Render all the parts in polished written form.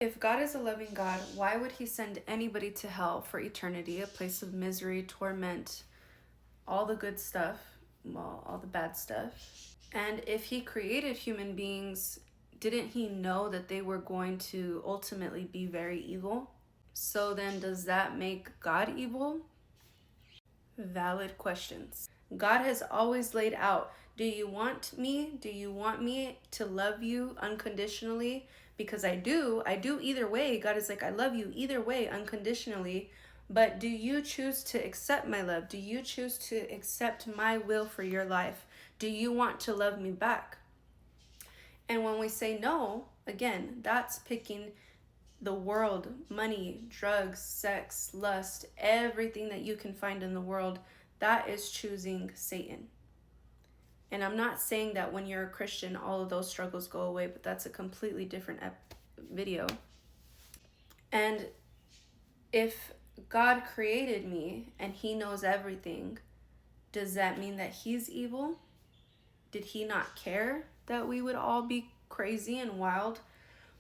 If God is a loving God, why would he send anybody to hell for eternity, a place of misery, torment, all the good stuff, well, all the bad stuff? And if he created human beings, didn't he know that they were going to ultimately be very evil? So then does that make God evil? Valid questions. God has always laid out, do you want me? Do you want me to love you unconditionally? Because I do either way. God is like, I love you either way unconditionally. But do you choose to accept my love? Do you choose to accept my will for your life? Do you want to love me back? And when we say no, again, that's picking the world, money, drugs, sex, lust, everything that you can find in the world. That is choosing Satan. And I'm not saying that when you're a Christian, all of those struggles go away, but that's a completely different video. And if God created me and he knows everything, does that mean that he's evil? Did he not care that we would all be crazy and wild?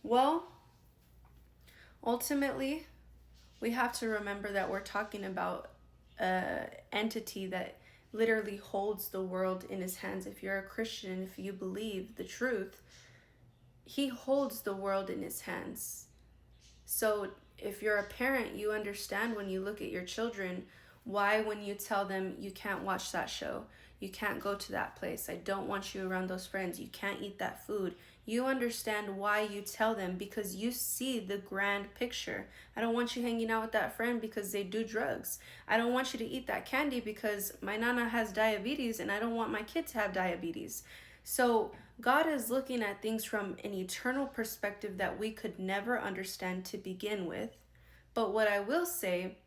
Well, ultimately, we have to remember that we're talking about an entity that literally holds the world in his hands. If you're a Christian, if you believe the truth, he holds the world in his hands. So if you're a parent, you understand when you look at your children, why when you tell them you can't watch that show, you can't go to that place, I don't want you around those friends, you can't eat that food. You understand why you tell them, because you see the grand picture. I don't want you hanging out with that friend because they do drugs. I don't want you to eat that candy because my nana has diabetes and I don't want my kid to have diabetes. So God is looking at things from an eternal perspective that we could never understand to begin with. But what I will say,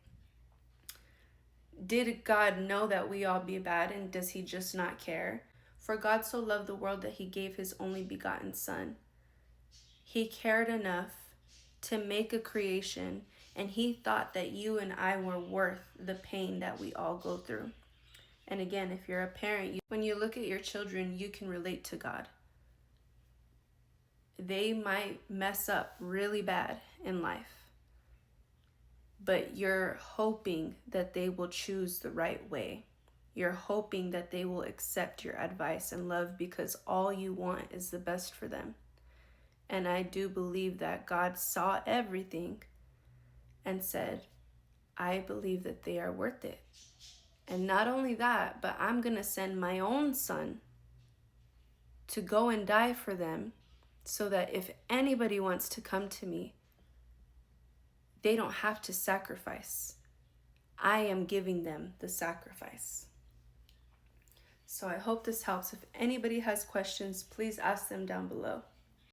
did God know that we all be bad, and does he just not care? For God so loved the world that he gave his only begotten son. He cared enough to make a creation, and he thought that you and I were worth the pain that we all go through. And again, if you're a parent, when you look at your children, you can relate to God. They might mess up really bad in life, but you're hoping that they will choose the right way. You're hoping that they will accept your advice and love, because all you want is the best for them. And I do believe that God saw everything and said, I believe that they are worth it. And not only that, but I'm going to send my own son to go and die for them, so that if anybody wants to come to me, they don't have to sacrifice. I am giving them the sacrifice. So I hope this helps. If anybody has questions, please ask them down below.